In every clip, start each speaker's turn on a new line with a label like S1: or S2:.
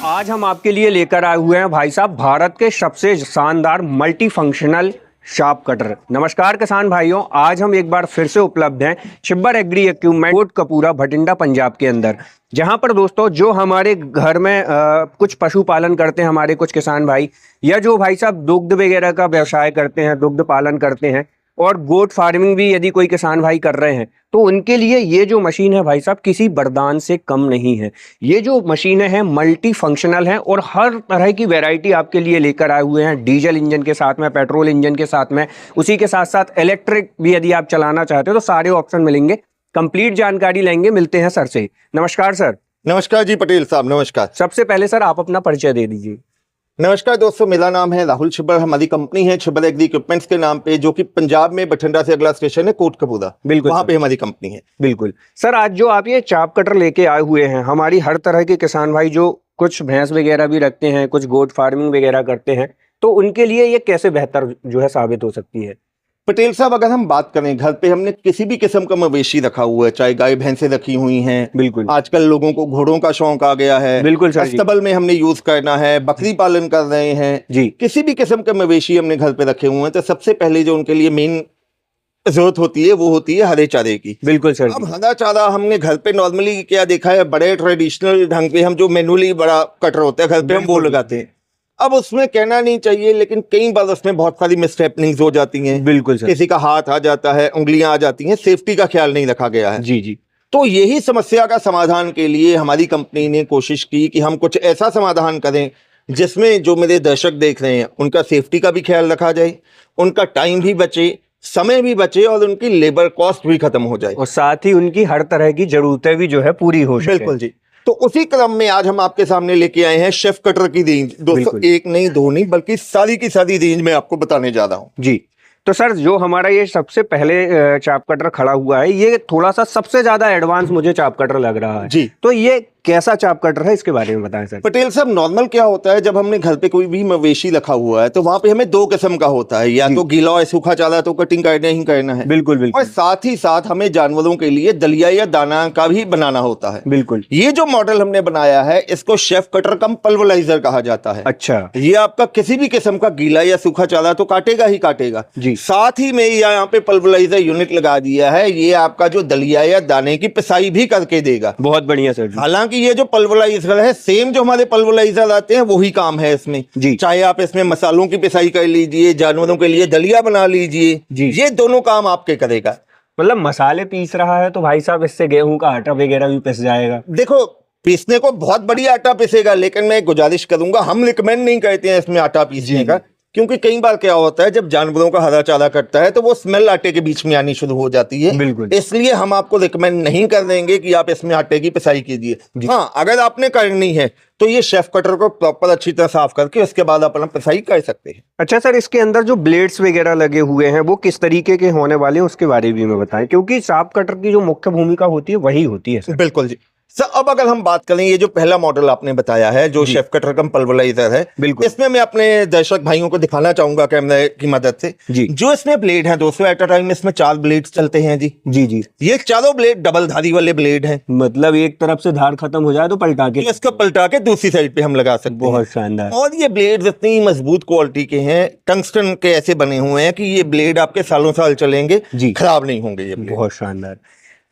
S1: आज हम आपके लिए लेकर आए हुए हैं भाई साहब भारत के सबसे शानदार मल्टी फंक्शनल शार्प कटर। नमस्कार किसान भाइयों, आज हम एक बार फिर से उपलब्ध हैं छिब्बर एग्री इक्विपमेंट कोटकपूरा भटिंडा पंजाब के अंदर, जहां पर दोस्तों जो हमारे घर में कुछ पशुपालन करते हैं हमारे कुछ किसान भाई, या जो भाई साहब दुग्ध वगैरह का व्यवसाय करते हैं, दुग्ध पालन करते हैं और गोट फार्मिंग भी यदि कोई किसान भाई कर रहे हैं, तो उनके लिए ये जो मशीन है भाई साहब किसी वरदान से कम नहीं है। ये जो मशीनें हैं मल्टी फंक्शनल हैं और हर तरह की वैरायटी आपके लिए लेकर आए हुए हैं। डीजल इंजन के साथ में, पेट्रोल इंजन के साथ में, उसी के साथ साथ इलेक्ट्रिक भी यदि आप चलाना चाहते हो तो सारे ऑप्शन मिलेंगे। कंप्लीट जानकारी लेंगे, मिलते हैं सर से। नमस्कार सर।
S2: नमस्कार जी पटेल साहब, नमस्कार।
S1: सबसे पहले सर आप अपना परिचय दे दीजिए।
S2: नमस्कार दोस्तों, मेरा नाम है राहुल छिब्बर। हमारी कंपनी है छिब्बर एग्री इक्विपमेंट्स के नाम पे, जो कि पंजाब में बठिंडा से अगला स्टेशन है कोटकपूरा,
S1: बिल्कुल
S2: वहां पे हमारी कंपनी है।
S1: बिल्कुल सर, आज जो आप ये चाप कटर लेके आए हुए हैं, हमारी हर तरह के किसान भाई जो कुछ भैंस वगैरह भी रखते हैं, कुछ गोट फार्मिंग वगैरह करते हैं, तो उनके लिए ये कैसे बेहतर जो है साबित हो सकती है?
S2: पटेल साहब, अगर हम बात करें, घर पे हमने किसी भी किस्म का मवेशी रखा हुआ है, चाहे गाय भैंसें रखी हुई हैं।
S1: बिल्कुल।
S2: आजकल लोगों को घोड़ों का शौक आ गया है।
S1: बिल्कुल सर जी।
S2: अस्तबल में हमने यूज करना है, बकरी पालन कर रहे हैं
S1: जी।
S2: किसी भी किस्म के मवेशी हमने घर पे रखे हुए हैं, तो सबसे पहले जो उनके लिए मेन जरूरत होती है वो होती है हरे चारे की।
S1: बिल्कुल सर।
S2: अब हरा चारा हमने घर पे नॉर्मली क्या देखा है, बड़े ट्रेडिशनल ढंग पे हम जो मैनुअली बड़ा कटर होता है घर पे हम वो लगाते हैं। अब उसमें कहना नहीं चाहिए, लेकिन कई बार उसमें बहुत सारी मिसहैपनिंग्स हो जाती हैं।
S1: बिल्कुल सर।
S2: किसी का हाथ आ जाता है, उंगलियां आ जाती हैं, सेफ्टी का ख्याल नहीं रखा गया है।
S1: जी जी।
S2: तो यही समस्या का समाधान के लिए हमारी कंपनी ने कोशिश की कि हम कुछ ऐसा समाधान करें जिसमें जो मेरे दर्शक देख रहे हैं उनका सेफ्टी का भी ख्याल रखा जाए, उनका टाइम भी बचे, समय भी बचे और उनकी लेबर कॉस्ट भी खत्म हो जाए,
S1: और साथ ही उनकी हर तरह की जरूरतें भी जो है पूरी हो सके।
S2: बिल्कुल जी। तो उसी क्रम में आज हम आपके सामने लेके आए हैं शेफ कटर की रेंज। दोस्तों, एक नहीं दो नहीं बल्कि सारी की सारी रेंज में आपको बताने जा रहा हूँ
S1: जी। तो सर जो हमारा ये सबसे पहले चाप कटर खड़ा हुआ है, ये थोड़ा सा सबसे ज्यादा एडवांस मुझे चाप कटर लग रहा है
S2: जी।
S1: तो ये कैसा चाप कटर है, इसके बारे में बताएं सर।
S2: पटेल साहब, नॉर्मल क्या होता है, जब हमने घर पे कोई भी मवेशी रखा हुआ है तो वहां पे हमें दो किस्म का होता है, या तो गीला और सूखा चारा तो कटिंग करना ही करना है।
S1: बिल्कुल बिल्कुल।
S2: और साथ ही साथ हमें जानवरों के लिए दलिया या दाना का भी बनाना होता है।
S1: बिल्कुल।
S2: ये जो मॉडल हमने बनाया है इसको शेफ कटर कम पल्वराइजर कहा जाता है।
S1: अच्छा।
S2: ये आपका किसी भी किस्म का गीला या सूखा चारा तो काटेगा ही काटेगा
S1: जी।
S2: साथ ही में यहाँ पे पल्वराइजर यूनिट लगा दिया है, ये आपका जो दलिया या दाने की पिसाई भी करके देगा।
S1: बहुत बढ़िया सर जी।
S2: हालांकि ये जो पल्वराइजर है सेम जो हमारे पल्वराइजर आते हैं वही काम है इसमें
S1: जी।
S2: चाहे आप इसमें मसालों की पिसाई कर लीजिए, जानवरों के लिए दलिया बना लीजिए जी, ये दोनों काम आपके करेगा।
S1: मतलब मसाले पीस रहा है तो भाई साहब इससे गेहूं का आटा वगैरह भी पिस जाएगा।
S2: देखो, पीसने को बहुत बढ़िया आटा पिसेगा, लेकिन मैं गुजारिश करूंगा, हम रिकमेंड नहीं करते हैं इसमें आटा पीसने का, क्योंकि कई बार क्या होता है जब जानवरों का हरा चारा कटता है तो वो स्मेल आटे के बीच में आनी शुरू हो जाती है।
S1: बिल्कुल।
S2: इसलिए हम आपको रिकमेंड नहीं कर देंगे कि आप इसमें आटे की पिसाई कीजिए। हाँ, अगर आपने करनी है तो ये शेफ कटर को प्रॉपर अच्छी तरह साफ करके उसके बाद अपना पिसाई कर सकते हैं।
S1: अच्छा सर, इसके अंदर जो ब्लेड्स वगैरह लगे हुए हैं वो किस तरीके के होने वाले हैं उसके बारे में बताएं, क्योंकि चाप कटर की जो मुख्य भूमिका होती है वही होती है सर।
S2: बिल्कुल जी सर। अब अगर हम बात करें, ये जो पहला मॉडल आपने बताया है जो शेफ कटर कम पल्वराइजर है,
S1: बिल्कुल,
S2: इसमें मैं अपने दर्शक भाइयों को दिखाना चाहूंगा कैमरे की मदद से
S1: जी।
S2: जो इसमें ब्लेड है दोस्तों, एट अ टाइम इसमें 4 ब्लेड चलते हैं जी।
S1: जी जी।
S2: ये चारों ब्लेड डबल धारी वाले ब्लेड हैं,
S1: मतलब एक तरफ से धार खत्म हो जाए तो पलटा के
S2: इसको पलटा के दूसरी साइड पे हम लगा सकते हैं।
S1: बहुत शानदार।
S2: और ये ब्लेड इतनी मजबूत क्वालिटी के हैं, टंगस्टन के ऐसे बने हुए हैं कि ये ब्लेड आपके सालों साल चलेंगे जी, खराब नहीं होंगे ये ब्लेड।
S1: बहुत शानदार।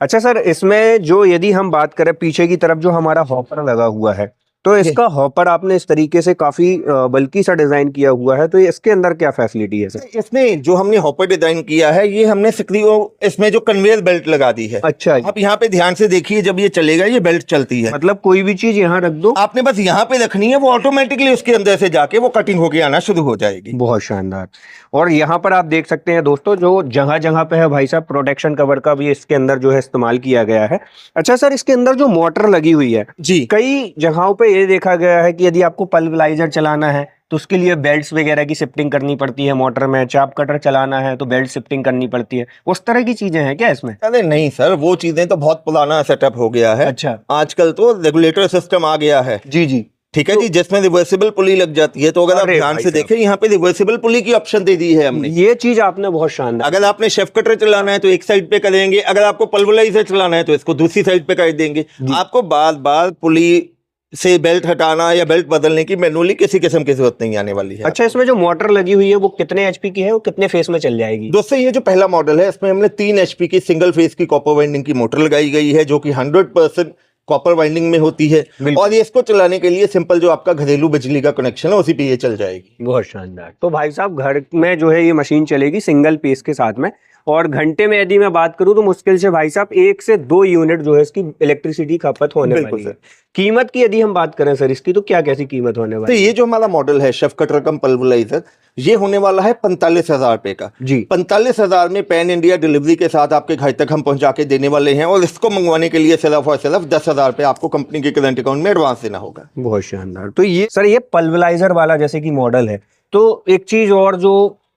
S1: अच्छा सर, इसमें जो यदि हम बात करें पीछे की तरफ जो हमारा हॉपर लगा हुआ है, तो इसका हॉपर आपने इस तरीके से काफी बल्कि सा डिजाइन किया हुआ है, तो इसके अंदर क्या फैसिलिटी है सर?
S2: इसमें जो हमने हॉपर डिजाइन किया है, ये हमने इसमें जो कन्वेयर बेल्ट लगा दी है।
S1: अच्छा।
S2: आप यहाँ पे ध्यान से देखिए, जब ये चलेगा ये बेल्ट चलती है,
S1: मतलब कोई भी चीज यहाँ रख दो,
S2: आपने बस यहाँ पे रखनी है, वो ऑटोमेटिकली उसके अंदर से जाके वो कटिंग होके आना शुरू हो जाएगी।
S1: बहुत शानदार। और यहाँ पर आप देख सकते हैं दोस्तों, जो जगह जगह पे है भाई साहब प्रोटेक्शन कवर का भी इसके अंदर जो है इस्तेमाल किया गया है। अच्छा सर, इसके अंदर जो मोटर लगी हुई है
S2: जी,
S1: कई जगहों पे ये देखा गया है कि यदि आपको पल्वराइजर चलाना है तो उसके लिए बेल्ट्स वगैरह की शिफ्टिंग करनी पड़ती है मोटर में, चाप कटर चलाना है तो बेल्ट शिफ्टिंग करनी पड़ती है, उस तरह की चीजें हैं क्या इसमें?
S2: अरे नहीं सर, वो चीजें तो बहुत पुराना सेटअप हो गया है।
S1: अच्छा।
S2: आजकल तो रेगुलेटर सिस्टम आ गया है।
S1: जी जी।
S2: ठीक है जी, जिसमें रिवर्सिबल पुली लग जाती है। तो अगर आप ध्यान से देखें, यहाँ पे रिवर्सिबल पुली की ऑप्शन दे दी है हमने।
S1: ये चीज आपने बहुत शानदार।
S2: अगर आपने शेफ कटर चलाना है तो एक साइड पे करेंगे, अगर आपको पल्वराइजर चलाना है तो इसको दूसरी साइड पे कर देंगे। आपको बार बार पुली से बेल्ट हटाना या बेल्ट बदलने की मैनुअली किसी किस्म की जरूरत नहीं आने वाली है।
S1: अच्छा, इसमें जो मोटर लगी हुई है वो कितने एचपी की है, वो कितने फेस में चल जाएगी?
S2: दोस्तों ये जो पहला मॉडल है इसमें हमने 3 एचपी की सिंगल फेस की कॉपर वाइंडिंग की मोटर लगाई गई है जो कि 100% कॉपर वाइंडिंग में होती है। और ये इसको चलाने के लिए सिंपल जो आपका घरेलू बिजली का कनेक्शन है उसी पे ये चल जाएगी।
S1: बहुत शानदार। तो भाई साहब घर में जो है ये मशीन चलेगी सिंगल पेस के साथ में, और घंटे में यदि मैं बात करूं तो मुश्किल से भाई साहब 1 से 2 यूनिट जो है इसकी इलेक्ट्रिसिटी खपत होने वाली है। कीमत की यदि हम बात करें सर इसकी, तो क्या कैसी कीमत होने वाली
S2: तो
S1: है?
S2: ये जो हमारा मॉडल है शेफ कटर कम पल्वराइजर, ये होने वाला है 45,000 रुपए का
S1: जी।
S2: 45,000 में पैन इंडिया डिलीवरी के साथ आपके घर तक हम पहुंचा के देने वाले हैं। और इसको मंगवाने के लिए सिर्फ और सिर्फ 10,000 रुपए आपको कंपनी के करंट अकाउंट में एडवांस देना होगा।
S1: बहुत शानदार। तो ये सर ये पल्वराइजर वाला जैसे कि मॉडल है, तो एक चीज और जो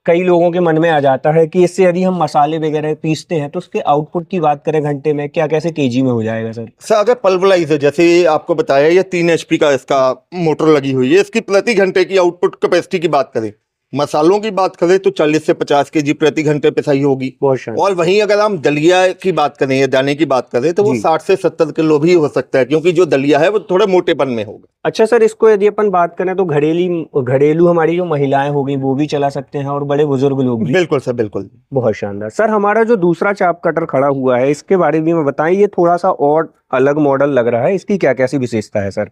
S1: कई लोगों के मन में आ जाता है कि इससे यदि हम मसाले वगैरह पीसते हैं तो उसके आउटपुट की बात करें घंटे में क्या कैसे केजी में हो जाएगा सर?
S2: सर अगर पल्वराइजर जैसे आपको बताया ये 3 एचपी का इसका मोटर लगी हुई है, इसकी प्रति घंटे की आउटपुट कैपेसिटी की बात करें, मसालों की बात करें तो 40 से 50 केजी प्रति घंटे पिसाई होगी।
S1: बहुत शानदार।
S2: और वहीं अगर हम दलिया की बात करें या दाने की बात करें तो वो 60 से 70 किलो भी हो सकता है, क्योंकि जो दलिया है वो थोड़े मोटेपन में होगा।
S1: अच्छा सर, इसको यदि अपन बात करें तो घरेलू हमारी जो महिलाएं हो गई वो भी चला सकते हैं और बड़े बुजुर्ग लोग भी?
S2: बिल्कुल सर, बिल्कुल।
S1: बहुत शानदार। सर हमारा जो दूसरा चाप कटर खड़ा हुआ है इसके बारे में बताएं, ये थोड़ा सा और अलग मॉडल लग रहा है, इसकी क्या कैसी विशेषता है सर?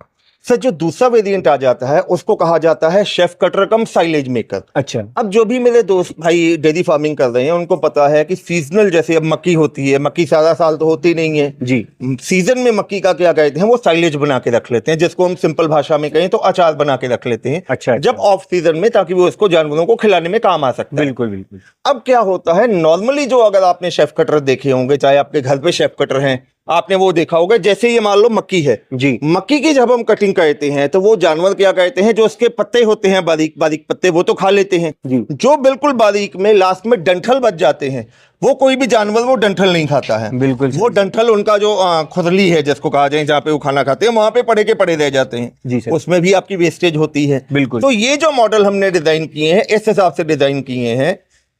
S2: सर जो दूसरा वेरिएंट आ जाता है उसको कहा जाता है शेफ कटर कम साइलेज मेकर।
S1: अच्छा।
S2: अब जो भी मेरे दोस्त भाई डेयरी फार्मिंग कर रहे हैं उनको पता है कि सीजनल, जैसे अब मक्की होती है, मक्की सारा साल तो होती नहीं है
S1: जी।
S2: सीजन में मक्की का क्या कहते हैं वो साइलेज बना के रख लेते हैं, जिसको हम सिंपल भाषा में कहें तो अचार बना के रख लेते हैं।
S1: अच्छा।
S2: जब ऑफ सीजन में, ताकि वो इसको जानवरों को खिलाने में काम आ सकता है।
S1: बिल्कुल बिल्कुल।
S2: अब क्या होता है, नॉर्मली जो अगर आपने शेफ कटर देखे होंगे, चाहे आपके घर पे शेफ कटर हैं, आपने वो देखा होगा, जैसे ये मान लो मक्की है
S1: जी,
S2: मक्की की जब हम कटिंग करते हैं तो वो जानवर क्या कहते हैं, जो उसके पत्ते होते हैं बारीक बारीक पत्ते, वो तो खा लेते हैं
S1: जी।
S2: जो बिल्कुल बारीक में लास्ट में डंठल बच जाते हैं, वो कोई भी जानवर वो डंठल नहीं खाता है।
S1: बिल्कुल।
S2: वो डंठल उनका जो खुरली है जिसको कहा जाए, जहाँ पे वो खाना खाते हैं, वहां पे पड़े के पड़े रह जाते हैं
S1: जी सर।
S2: उसमें भी आपकी वेस्टेज होती है।
S1: बिल्कुल।
S2: तो ये जो मॉडल हमने डिजाइन किए हैं इस हिसाब से डिजाइन किए हैं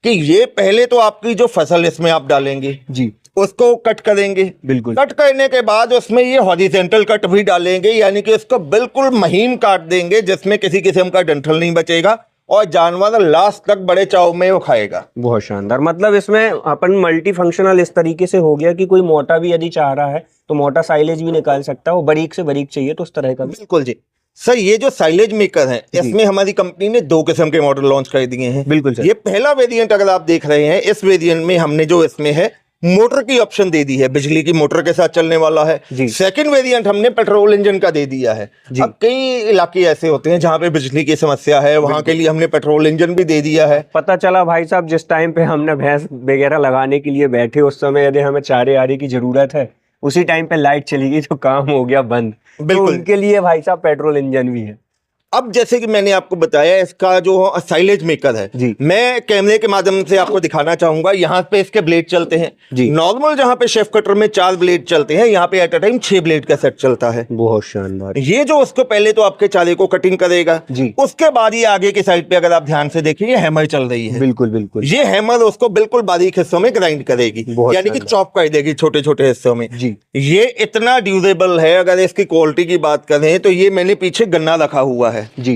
S2: कि ये पहले तो आपकी जो फसल इसमें आप डालेंगे
S1: जी,
S2: उसको कट करेंगे।
S1: बिल्कुल।
S2: कट करने के बाद उसमें ये हॉरिजॉन्टल कट भी डालेंगे, यानी कि उसको बिल्कुल महीन काट देंगे जिसमें किसी किस्म का डंठल नहीं बचेगा और जानवर लास्ट तक बड़े चाव में वो खाएगा।
S1: बहुत शानदार। मतलब इसमें अपन मल्टी फंक्शनल इस तरीके से हो गया कि कोई मोटा भी यदि चाह रहा है तो मोटा साइलेज भी निकाल सकता है, वो बारीक से बारीक चाहिए तो उस तरह का।
S2: बिल्कुल जी सर। ये जो साइलेज मेकर है इसमें हमारी कंपनी ने 2 किस्म के मॉडल लॉन्च कर दिए हैं।
S1: बिल्कुल सर।
S2: ये पहला वेरिएंट अगर आप देख रहे हैं, इस वेरिएंट में हमने जो इसमें है मोटर की ऑप्शन दे दी है, बिजली की मोटर के साथ चलने वाला है। सेकंड वेरिएंट हमने पेट्रोल इंजन का दे दिया है। अब कई इलाके ऐसे होते हैं जहां पे बिजली की समस्या है, वहां के लिए हमने पेट्रोल इंजन भी दे दिया है।
S1: पता चला भाई साहब जिस टाइम पे हमने भैंस वगैरह लगाने के लिए बैठे उस समय यदि हमें चारे आरे की जरूरत है, उसी टाइम पे लाइट चली गई तो काम हो गया बंद। तो उनके लिए भाई साहब पेट्रोल इंजन भी है।
S2: अब जैसे कि मैंने आपको बताया, इसका जो साइलेज मेकर है
S1: जी,
S2: मैं कैमरे के माध्यम से आपको दिखाना चाहूंगा। यहाँ पे इसके ब्लेड चलते हैं
S1: जी।
S2: नॉर्मल जहाँ पे शेफ कटर में 4 ब्लेड चलते हैं, यहाँ पे एट अ टाइम 6 ब्लेड का सेट चलता है।
S1: बहुत शानदार।
S2: ये जो उसको पहले तो आपके चारे को कटिंग करेगा
S1: जी,
S2: उसके बाद ये आगे की साइड पे अगर आप ध्यान से देखिए ये हैमर चल रही है।
S1: बिल्कुल बिल्कुल।
S2: ये हैमर उसको बिल्कुल बारीक हिस्सों में ग्राइंड करेगी, यानी कि चॉप कर देगी छोटे छोटे हिस्सों में
S1: जी।
S2: ये इतना ड्यूरेबल है। अगर इसकी क्वालिटी की बात करें तो ये मैंने पीछे गन्ना रखा हुआ है
S1: जी,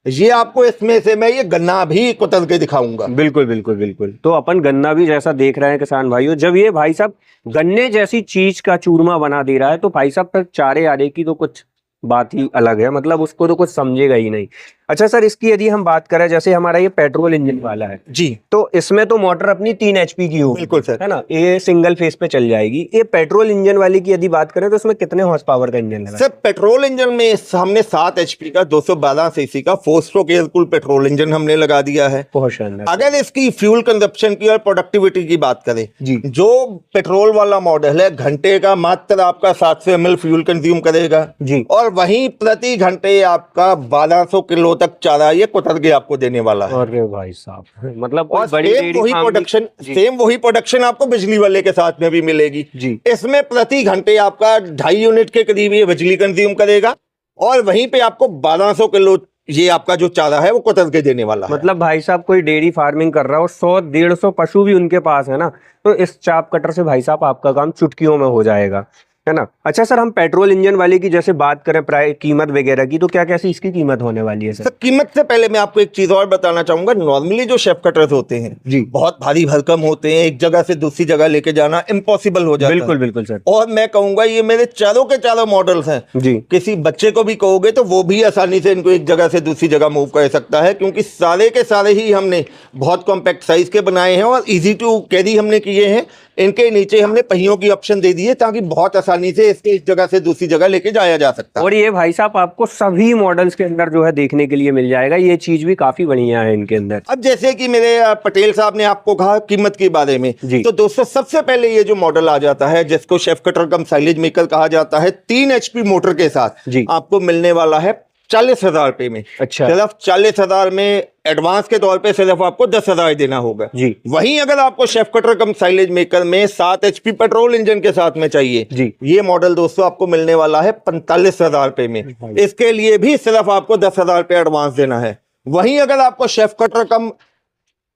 S2: ये आपको इसमें से मैं ये गन्ना भी कुतर के दिखाऊंगा।
S1: बिल्कुल बिल्कुल बिल्कुल। तो अपन गन्ना भी जैसा देख रहे हैं किसान भाइयों, जब ये भाई साहब गन्ने जैसी चीज का चूरमा बना दे रहा है तो भाई साहब फिर चारे आरे की तो कुछ बात ही अलग है, मतलब उसको तो कुछ समझेगा ही नहीं। अच्छा सर, इसकी यदि हम बात करें, जैसे हमारा ये पेट्रोल इंजन वाला है
S2: जी,
S1: तो इसमें तो मोटर अपनी 3 एचपी की होगी।
S2: बिल्कुल सर,
S1: है ना, ये सिंगल फेस पे चल जाएगी। ये पेट्रोल इंजन वाली की यदि बात करें तो इसमें कितने हॉर्स पावर का इंजन लगा?
S2: सर पेट्रोल इंजन में हमने 7 एचपी का 212 सीसी का 4 stroke air cooled petrol engine हमने लगा दिया है।
S1: बहुत शानदार।
S2: अगर इसकी फ्यूल कंजप्शन की और प्रोडक्टिविटी की बात करें
S1: जी,
S2: जो पेट्रोल वाला मॉडल है घंटे का मात्र आपका 700 ml फ्यूल कंज्यूम करेगा
S1: जी,
S2: और वहीं प्रति घंटे आपका 1200 किलो तक चारा ये कुतर के आपको देने वाला है।
S1: अरे भाई साहब, मतलब
S2: और
S1: बड़ी
S2: सेम वही प्रोडक्शन आपको बिजली वाले के साथ में भी मिलेगी
S1: जी।
S2: इसमें प्रति घंटे आपका 2.5 यूनिट के करीब ये बिजली कंज्यूम करेगा और वहीं पे आपको 1200 किलो ये आपका जो चारा है वो कुतर के देने वाला है।
S1: मतलब भाई साहब कोई डेयरी फार्मिंग कर रहा हो, 100-150 पशु भी उनके पास है ना, तो इस चाप कटर से भाई साहब आपका काम चुटकियों में हो जाएगा। है ना। अच्छा सर, हम पेट्रोल इंजन वाले की जैसे बात करें प्राय कीमत वगैरह की, तो क्या कैसी इसकी कीमत होने वाली है
S2: सर
S1: सर?
S2: कीमत से पहले मैं आपको एक चीज और बताना चाहूंगा। नॉर्मली जो शेफ कटर्स होते हैं
S1: जी।
S2: बहुत भारी भरकम होते हैं, एक जगह से दूसरी जगह लेके जाना इम्पॉसिबल हो जाता
S1: बिल्कुल
S2: है।
S1: बिल्कुल सर।
S2: और मैं कहूंगा ये मेरे चारों के चारों मॉडल्स हैं
S1: जी।
S2: किसी बच्चे को भी कहोगे तो वो भी आसानी से इनको एक जगह से दूसरी जगह मूव कर सकता है, क्योंकि सारे के सारे ही हमने बहुत कॉम्पैक्ट साइज के बनाए हैं और इजी टू कैरी हमने किए हैं। इनके नीचे हमने पहियों की ऑप्शन दे दी है ताकि बहुत आसानी से इसके एक जगह से दूसरी जगह लेके जाया जा सकता है।
S1: और ये भाई साहब आपको सभी मॉडल्स के अंदर जो है देखने के लिए मिल जाएगा, ये चीज भी काफी बढ़िया है इनके अंदर।
S2: अब जैसे कि मेरे पटेल साहब ने आपको कहा कीमत के बारे में,
S1: जी।
S2: तो दोस्तों सबसे पहले ये जो मॉडल आ जाता है जिसको शेफ कटर कम साइलेज मेकर कहा जाता है, 3 HP मोटर के साथ
S1: जी।
S2: आपको मिलने वाला है 40,000 रुपए में।
S1: अच्छा।
S2: सिर्फ 40,000 में एडवांस के तौर पे सिर्फ आपको 10,000 देना होगा
S1: जी।
S2: वहीं अगर आपको शेफ कटर कम साइलेज मेकर में 7 HP पेट्रोल इंजन के साथ में चाहिए
S1: जी।
S2: ये मॉडल दोस्तों आपको मिलने वाला है 45,000 रुपए में। इसके लिए भी सिर्फ आपको 10,000 रुपए एडवांस देना है। वहीं अगर आपको शेफ कटर कम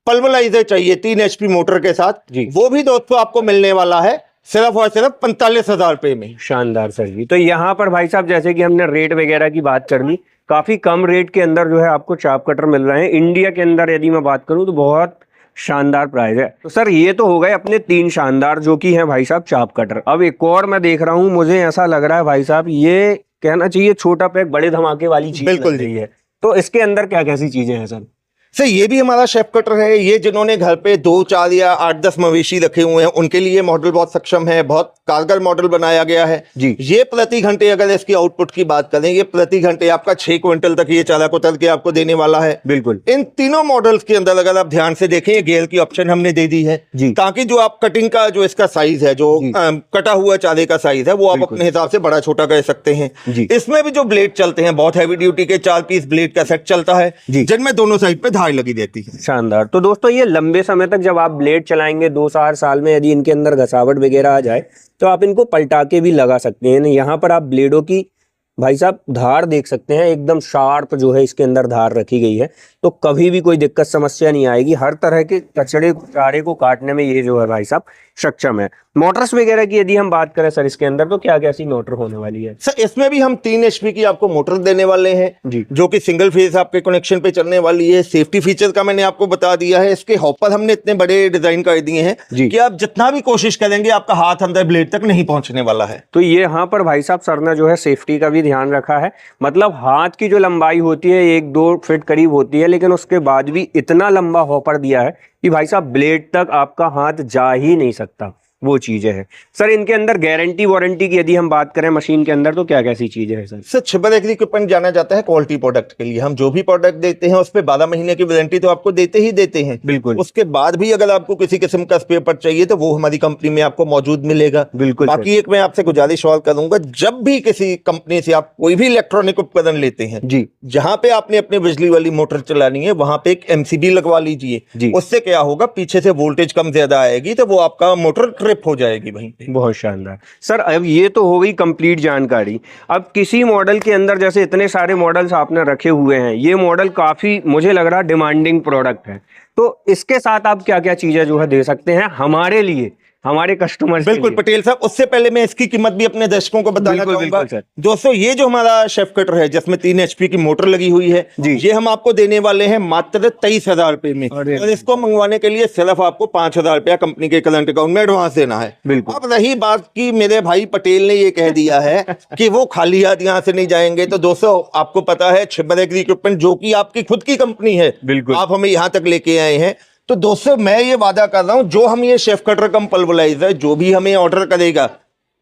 S2: पल्वराइजर चाहिए 3 HP मोटर के साथ,
S1: जी।
S2: वो भी दोस्तों आपको मिलने वाला है सिर्फ और सिर्फ 45,000 रुपए में।
S1: शानदार सर जी। तो यहाँ पर भाई साहब जैसे कि हमने रेट वगैरह की बात कर ली, काफी कम रेट के अंदर जो है आपको चाप कटर मिल रहे हैं इंडिया के अंदर। यदि मैं बात करूं तो बहुत शानदार प्राइस है। तो सर ये तो हो गए अपने 3 शानदार जो कि है भाई साहब चाप कटर। अब एक और मैं देख रहा हूं, मुझे ऐसा लग रहा है भाई साहब ये कहना चाहिए छोटा पैक बड़े धमाके वाली चीज
S2: बिल्कुल
S1: लग रही है। तो इसके अंदर क्या कैसी चीजें हैं सर?
S2: सर ये भी हमारा शेफ कटर है। ये जिन्होंने घर पे 2, 4 या 8, 10 मवेशी रखे हुए हैं उनके लिए मॉडल बहुत सक्षम है, बहुत कारगर मॉडल बनाया गया है
S1: जी।
S2: ये प्रति घंटे अगर इसकी आउटपुट की बात करें, ये प्रति घंटे आपका 6 क्विंटल तक ये चारा कुतर के आपको देने वाला है।
S1: बिल्कुल।
S2: इन तीनों मॉडल्स के अंदर अगर आप ध्यान से देखें, गेयर की ऑप्शन हमने दे दी है
S1: जी।
S2: ताकि जो आप कटिंग का जो इसका साइज है, जो कटा हुआ चारे का साइज है, वो आप अपने हिसाब से बड़ा छोटा कर सकते हैं
S1: जी।
S2: इसमें भी जो ब्लेड चलते हैं बहुत हैवी ड्यूटी के 4 पीस ब्लेड का सेट चलता है
S1: जी।
S2: जिनमें दोनों साइड पे धार लगी रहती है।
S1: शानदार। तो दोस्तों ये लंबे समय तक जब आप ब्लेड चलाएंगे 2-4 साल में, यदि इनके अंदर घसावट वगैरह आ जाए तो आप इनको पलटा के भी लगा सकते हैं। यहाँ पर आप ब्लेडों की भाई साहब धार देख सकते हैं, एकदम शार्प जो है इसके अंदर धार रखी गई है, तो कभी भी कोई दिक्कत समस्या नहीं आएगी। हर तरह के कचड़े चारे को काटने में ये जो है भाई साहब सक्षम है। मोटर्स वगैरह की यदि हम बात करें सर इसके अंदर, तो क्या कैसी मोटर होने वाली है
S2: सर? इसमें भी हम 3 HP की आपको मोटर देने वाले हैं
S1: जी।
S2: जो कि सिंगल फेज आपके कनेक्शन पे चलने वाली है। सेफ्टी फीचर का मैंने आपको बता दिया है। इसके हॉपर हमने इतने बड़े डिजाइन कर दिए हैं कि आप जितना भी कोशिश करेंगे आपका हाथ अंदर ब्लेड तक नहीं पहुंचने वाला है।
S1: तो ये यहाँ पर भाई साहब सर ने जो है सेफ्टी का भी ध्यान रखा है। मतलब हाथ की जो लंबाई होती है 1-2 फीट करीब होती है, लेकिन उसके बाद भी इतना लंबा हॉपर दिया है कि भाई साहब ब्लेड तक आपका हाथ जा ही नहीं सकता, वो चीजें हैं। सर इनके अंदर गारंटी वारंटी की यदि हम बात करें मशीन के अंदर, तो क्या कैसी चीजें हैं sir?
S2: Sir Chhibber agree equipment जाना जाता है क्वालिटी प्रोडक्ट के लिए। हम जो भी प्रोडक्ट देते हैं उस पे 12 महीने की वारंटी तो आपको देते ही देते हैं।
S1: बिल्कुल।
S2: उसके बाद भी अगर आपको किसी किस्म का स्पेयर पार्ट चाहिए तो वो हमारी कंपनी में आपको मौजूद मिलेगा।
S1: बिल्कुल।
S2: बाकी एक मैं आपसे गुजारिश और करूंगा, जब भी किसी कंपनी से आप कोई भी इलेक्ट्रॉनिक उपकरण लेते हैं
S1: जी।
S2: जहां पे आपने अपनी बिजली वाली मोटर चलानी है वहां पे एक MCB लगवा लीजिए। उससे क्या होगा, पीछे से वोल्टेज कम ज्यादा आएगी तो वो आपका मोटर ट्रिप हो जाएगी वहीं।
S1: बहुत शानदार सर। अब ये तो हो गई कंप्लीट जानकारी। अब किसी मॉडल के अंदर जैसे इतने सारे मॉडल्स आपने रखे हुए हैं, ये मॉडल काफी मुझे लग रहा है डिमांडिंग प्रोडक्ट है, तो इसके साथ आप क्या क्या चीजें जो है दे सकते हैं हमारे लिए, हमारे कस्टमर्स?
S2: बिल्कुल पटेल साहब, उससे पहले मैं इसकी कीमत भी अपने दर्शकों को बताना चाहूंगा। दोस्तों ये जो हमारा शेफ कटर है जिसमें 3 HP की मोटर लगी हुई है
S1: जी।
S2: ये हम आपको देने वाले हैं मात्र 23,000 रुपए में। और इसको मंगवाने के लिए सिर्फ आपको 5,000 रुपया कंपनी के करंट अकाउंट में एडवांस देना है।
S1: बिल्कुल।
S2: अब रही बात की मेरे भाई पटेल ने ये कह दिया है कि वो खाली हाथ यहाँ से नहीं जाएंगे, तो दोस्तों आपको पता है छिबर एग्री इक्विपमेंट जो कि आपकी खुद की कंपनी है,
S1: बिल्कुल,
S2: आप हमें यहाँ तक लेके आए हैं, तो दोस्तों मैं ये वादा कर रहा हूं जो हम ये शेफ कटर कम पल्वराइजर जो भी हमें ऑर्डर करेगा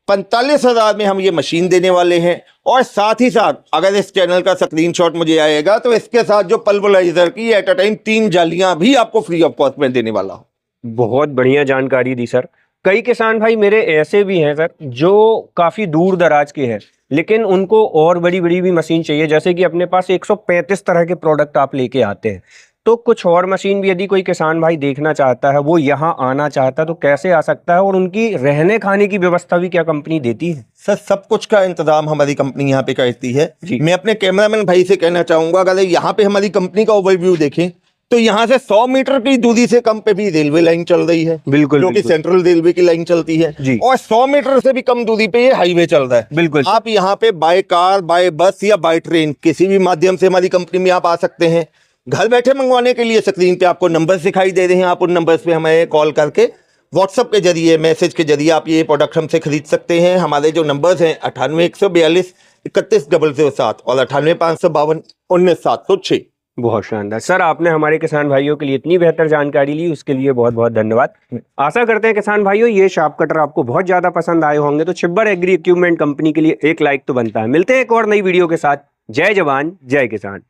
S2: 45,000 में हम ये मशीन देने वाले हैं। और साथ ही साथ अगर इस चैनल का स्क्रीनशॉट मुझे आएगा तो इसके साथ जो पल्वराइजर की एट अ टाइम 3 जालियां भी आपको फ्री ऑफ कॉस्ट में देने वाला हूं।
S1: बहुत बढ़िया जानकारी दी सर। कई किसान भाई मेरे ऐसे भी हैं सर जो काफी दूर दराज के हैं, लेकिन उनको और बड़ी बड़ी भी मशीन चाहिए, जैसे कि अपने पास 135 तरह के प्रोडक्ट आप लेके आते हैं, तो कुछ और मशीन भी यदि कोई किसान भाई देखना चाहता है, वो यहाँ आना चाहता है, तो कैसे आ सकता है? और उनकी रहने खाने की व्यवस्था भी क्या कंपनी देती है?
S2: सर सब कुछ का इंतजाम हमारी कंपनी यहाँ पे करती है। मैं अपने कैमरामैन भाई से कहना चाहूंगा, अगर यहाँ पे हमारी कंपनी का ओवरव्यू देखें तो यहाँ से 100 मीटर की दूरी से कम पे भी रेलवे लाइन चल रही है,
S1: बिल्कुल,
S2: जो कि
S1: बिल्कुल।
S2: सेंट्रल रेलवे की लाइन चलती है
S1: जी।
S2: और 100 मीटर से भी कम दूरी पे ये हाईवे चल रहा है।
S1: बिल्कुल।
S2: आप यहाँ पे बाय कार, बाय बस या बाय ट्रेन किसी भी माध्यम से हमारी कंपनी में आप आ सकते हैं। घर बैठे मंगवाने के लिए स्क्रीन पे आपको नंबर दिखाई दे रहे हैं, आप उन नंबर्स पे हमें कॉल करके व्हाट्सएप के जरिए, मैसेज के जरिए आप ये प्रोडक्ट हमसे खरीद सकते हैं। हमारे जो नंबर्स हैं 98-142-31-007 और 98-552-19-706।
S1: बहुत शानदार सर, आपने हमारे किसान भाइयों के लिए इतनी बेहतर जानकारी ली, उसके लिए बहुत बहुत धन्यवाद। आशा करते हैं किसान भाइयों ये शार्प कटर आपको बहुत ज्यादा पसंद आए होंगे, तो छिब्बर एग्री इक्विपमेंट कंपनी के लिए एक लाइक तो बनता है। मिलते हैं एक और नई वीडियो के साथ। जय जवान जय किसान।